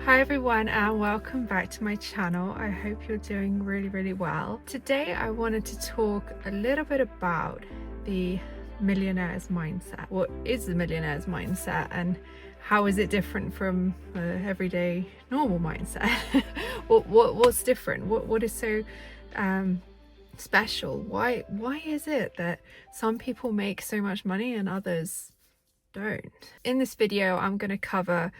Hi everyone and welcome back to my channel. I hope you're doing really well. Today I wanted to talk a little bit about the millionaire's mindset. What is the millionaire's mindset and how is it different from the everyday normal mindset? What's different? What is so special? Why is it that some people make so much money and others don't? In this video I'm going to cover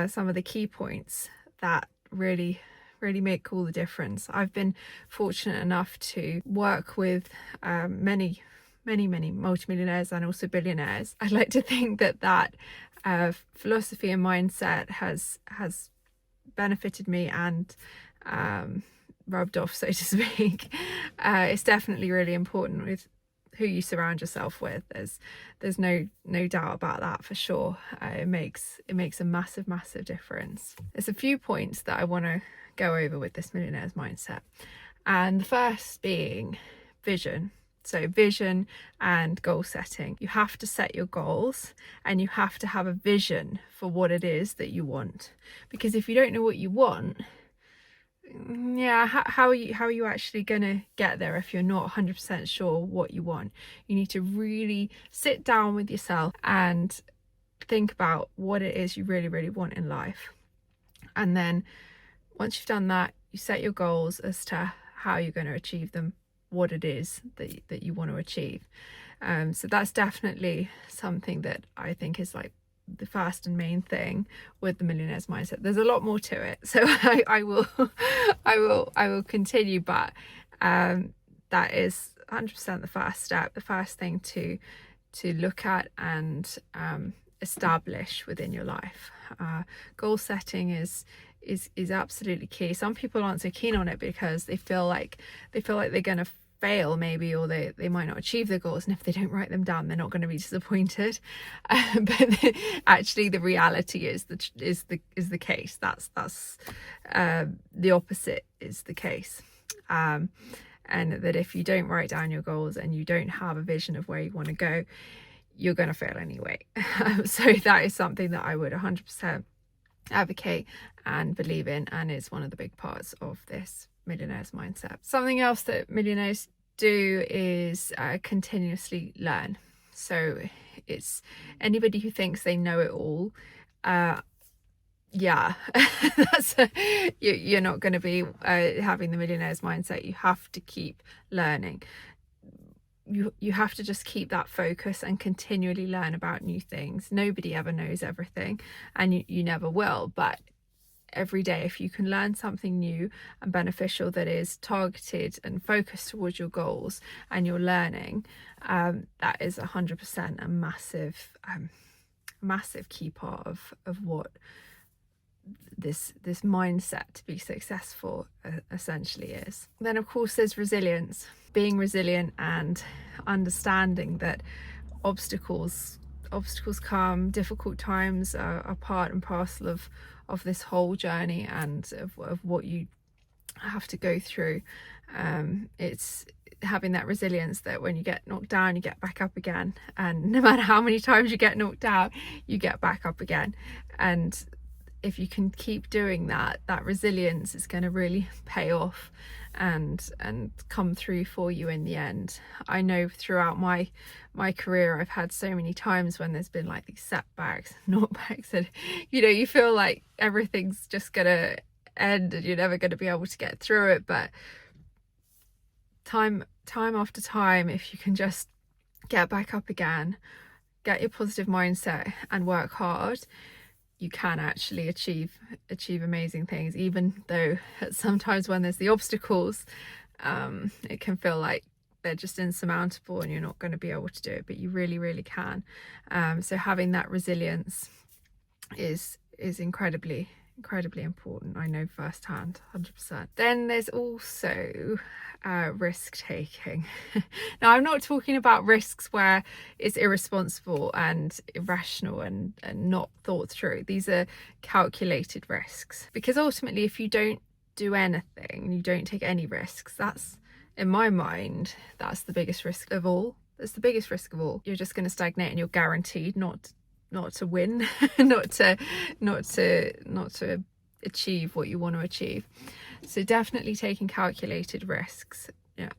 some of the key points that really make all the difference. I've been fortunate enough to work with many multimillionaires and also billionaires. I like to think that philosophy and mindset has benefited me and rubbed off, so to speak. It's definitely really important with who you surround yourself with. There's no doubt about that for sure. It makes a massive difference. There's a few points that I want to go over with this millionaire's mindset, and the first being vision. So vision and goal setting. You have to set your goals and you have to have a vision for what it is that you want, because if you don't know what you want, how are you actually gonna get there if you're not 100% sure what you want? You need to really sit down with yourself and think about what it is you really want in life, and then once you've done that, you set your goals as to how you're going to achieve them, what it is that you want to achieve. So that's definitely something that I think is like the first and main thing with the millionaire's mindset. There's a lot more to it, so I will continue, but that is 100% the first step, the first thing to look at and establish within your life. Goal setting is absolutely key. Some people aren't so keen on it because they feel like they're gonna fail maybe, or they might not achieve their goals, and if they don't write them down they're not going to be disappointed. But actually the reality is the case. That's the opposite is the case, and that if you don't write down your goals and you don't have a vision of where you want to go, you're going to fail anyway. So that is something that I would 100% advocate and believe in, and it's one of the big parts of this millionaire's mindset. Something else that millionaires do is continuously learn. So it's anybody who thinks they know it all, you're not going to be having the millionaire's mindset. You have to keep learning. You have to just keep that focus and continually learn about new things. Nobody ever knows everything, and you never will, but every day, if you can learn something new and beneficial that is targeted and focused towards your goals and your learning, that is 100% a massive key part of what this mindset to be successful essentially is. Then of course there's resilience. Being resilient and understanding that obstacles come, difficult times are part and parcel of this whole journey and of what you have to go through. It's having that resilience that when you get knocked down, you get back up again, and no matter how many times you get knocked down, you get back up again. And if you can keep doing that resilience is going to really pay off and come through for you in the end. I know throughout my career I've had so many times when there's been like these setbacks, knockbacks, and you feel like everything's just gonna end and you're never going to be able to get through it. But time after time, if you can just get back up again, get your positive mindset and work hard, you can actually achieve amazing things, even though sometimes when there's the obstacles, it can feel like they're just insurmountable and you're not going to be able to do it, but you really can. So having that resilience is incredibly important. I know firsthand, 100%. Then there's also risk taking. Now I'm not talking about risks where it's irresponsible and irrational and not thought through. These are calculated risks, because ultimately if you don't do anything, you don't take any risks, that's, in my mind, that's the biggest risk of all. That's the biggest risk of all. You're just going to stagnate and you're guaranteed not to win, not to achieve what you want to achieve. So definitely taking calculated risks.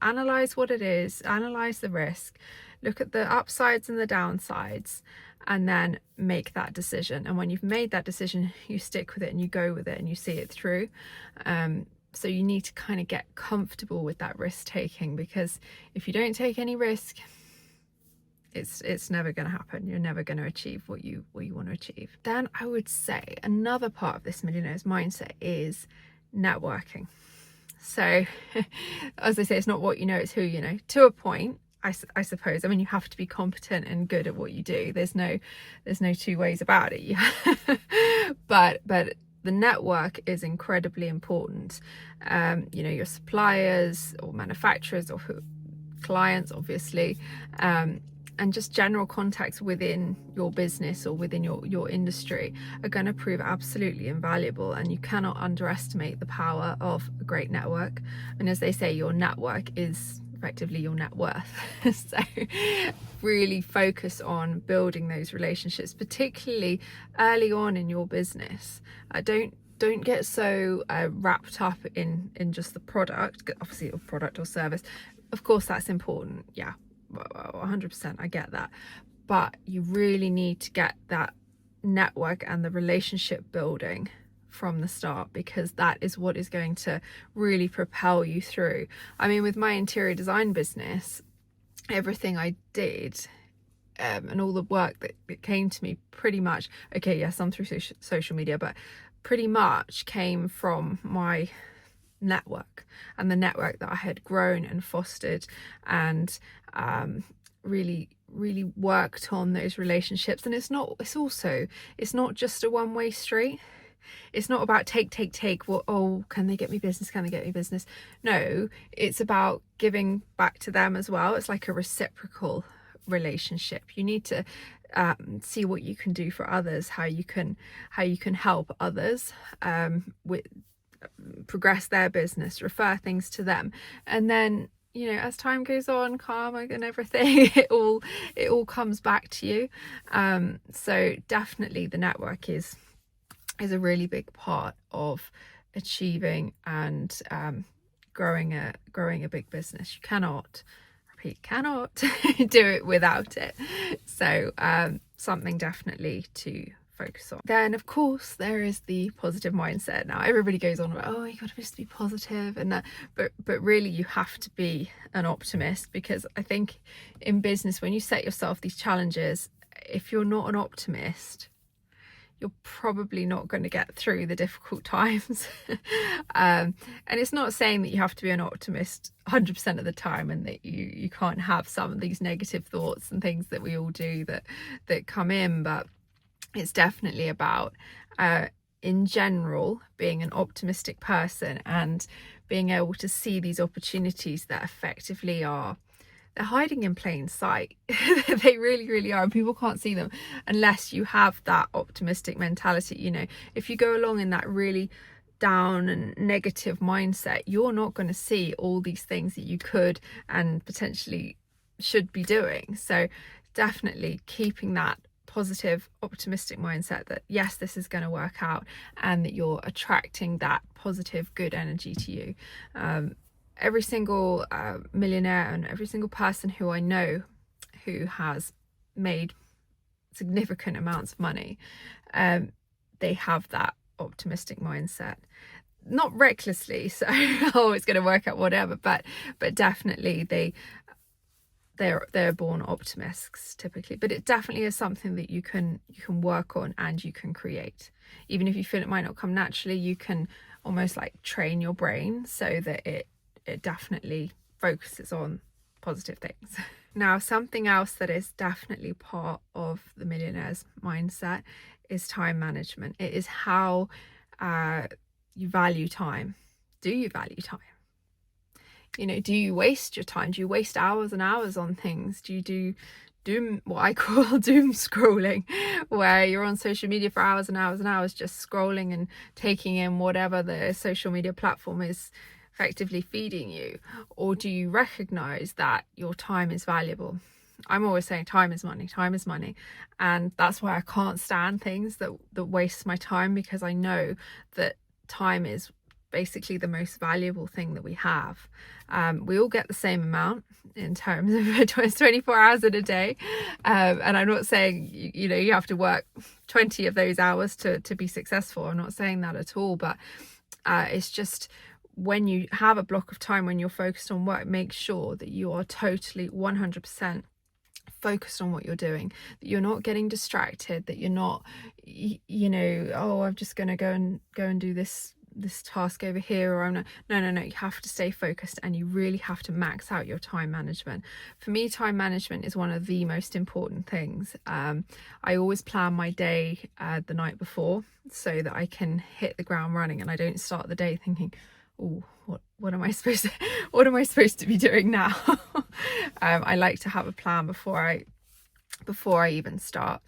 Analyze what it is, analyze the risk, look at the upsides and the downsides, and then make that decision. And when you've made that decision, you stick with it and you go with it and you see it through. So you need to kind of get comfortable with that risk taking, because if you don't take any risk, it's never going to happen. You're never going to achieve what you want to achieve. Then I would say another part of this millionaire's mindset is networking. So as I say, it's not what you know, it's who you know, to a point, I suppose. I mean, you have to be competent and good at what you do. There's no two ways about it. but the network is incredibly important. Your suppliers or manufacturers or clients, obviously, and just general contacts within your business or within your industry are going to prove absolutely invaluable, and you cannot underestimate the power of a great network. And as they say, your network is effectively your net worth. So really focus on building those relationships, particularly early on in your business. Don't get so wrapped up in just the product, obviously, or product or service. Of course that's important, 100%, I get that, but you really need to get that network and the relationship building from the start, because that is what is going to really propel you through. I mean, with my interior design business, everything I did and all the work that came to me, pretty much, some through social media, but pretty much came from my network and the network that I had grown and fostered, and really worked on those relationships. And it's not just a one-way street. It's not about take. Well, oh, can they get me business? No, it's about giving back to them as well. It's like a reciprocal relationship. You need to see what you can do for others, how you can help others with progress their business, refer things to them, and then as time goes on, karma and everything, it all comes back to you. So definitely the network is a really big part of achieving and growing a big business. You cannot do it without it. So something definitely to focus on. Then of course there is the positive mindset. Now everybody goes on about, oh, you got to just be positive and that, but really you have to be an optimist, because I think in business, when you set yourself these challenges, if you're not an optimist, you're probably not going to get through the difficult times. And it's not saying that you have to be an optimist 100% of the time, and that you can't have some of these negative thoughts and things that we all do that come in, but it's definitely about in general being an optimistic person and being able to see these opportunities that effectively they're hiding in plain sight. They really are, and people can't see them unless you have that optimistic mentality. If you go along in that really down and negative mindset, you're not going to see all these things that you could and potentially should be doing. So definitely keeping that positive, optimistic mindset that yes, this is going to work out, and that you're attracting that positive, good energy to you. Every single millionaire and every single person who I know who has made significant amounts of money, they have that optimistic mindset. Not recklessly, so oh, it's going to work out whatever, but definitely they're born optimists typically. But it definitely is something that you can work on and you can create. Even if you feel it might not come naturally, you can almost like train your brain so that it definitely focuses on positive things. Now, something else that is definitely part of the millionaire's mindset is time management. It is how you value time. Do you value time? Do you waste your time? Do you waste hours and hours on things? Do you do what I call doom scrolling, where you're on social media for hours and hours and hours just scrolling and taking in whatever the social media platform is effectively feeding you? Or do you recognize that your time is valuable? I'm always saying time is money, and that's why I can't stand things that waste my time, because I know that time is basically the most valuable thing that we have. We all get the same amount in terms of 24 hours in a day, and I'm not saying you have to work 20 of those hours to be successful. I'm not saying that at all, but it's just, when you have a block of time when you're focused on work, make sure that you are totally 100% focused on what you're doing, that you're not getting distracted, that you're not oh, I'm just going to go and do this task over here, or I'm not. No, you have to stay focused, and you really have to max out your time management. For me, time management is one of the most important things. I always plan my day the night before, so that I can hit the ground running, and I don't start the day thinking, oh, what am I supposed to be doing now? I like to have a plan before I even start.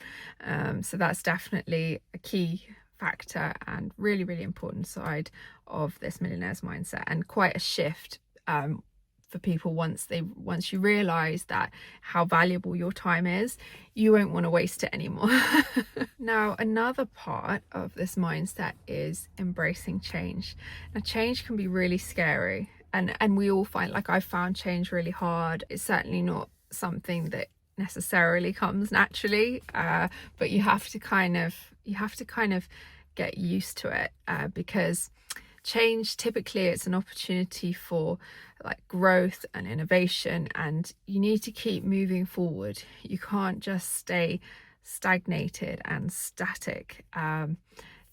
So that's definitely a key factor and really, really important side of this millionaires mindset, and quite a shift for people. Once you realize that how valuable your time is, you won't want to waste it anymore. Now, another part of this mindset is embracing change. Now, change can be really scary, and we all find, like, I found change really hard. It's certainly not something that necessarily comes naturally, but you have to kind of get used to it, because change, typically it's an opportunity for like growth and innovation, and you need to keep moving forward. You can't just stay stagnated and static.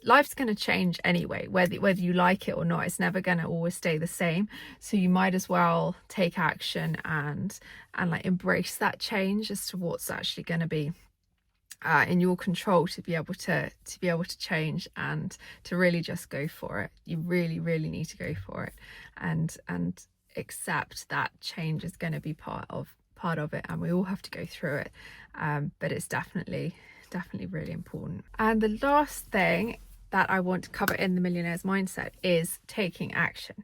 Life's going to change anyway, whether you like it or not. It's never going to always stay the same, so you might as well take action and like embrace that change as to what's actually going to be in your control to be able to change, and to really just go for it. You really, really need to go for it, and accept that change is going to be part of it, and we all have to go through it, but it's definitely really important. And the last thing that I want to cover in the millionaires mindset is taking action.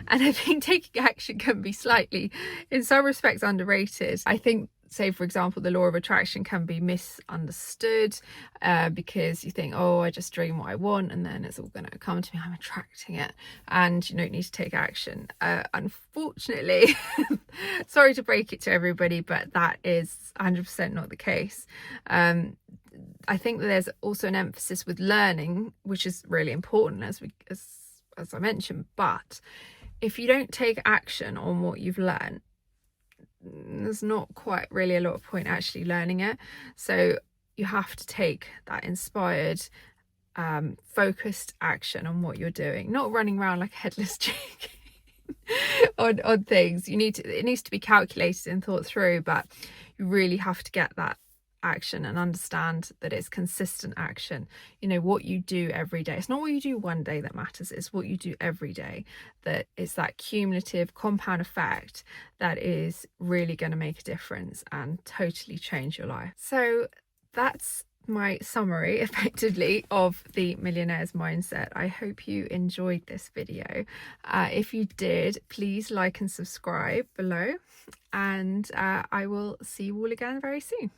And I think taking action can be slightly, in some respects, underrated. I think, say for example, the law of attraction can be misunderstood, because you think, oh, I just dream what I want and then it's all going to come to me, I'm attracting it, and you don't need to take action. Unfortunately, sorry to break it to everybody, but that is 100% not the case. I think that there's also an emphasis with learning, which is really important, as I mentioned, but if you don't take action on what you've learned, there's not quite really a lot of point actually learning it. So you have to take that inspired, focused action on what you're doing, not running around like a headless chicken on things. It needs to be calculated and thought through, but you really have to get that action and understand that it's consistent action. What you do every day, it's not what you do one day that matters, it's what you do every day, that it's that cumulative compound effect that is really going to make a difference and totally change your life. So that's my summary effectively of the millionaires mindset. I hope you enjoyed this video. If you did, please like and subscribe below, and I will see you all again very soon.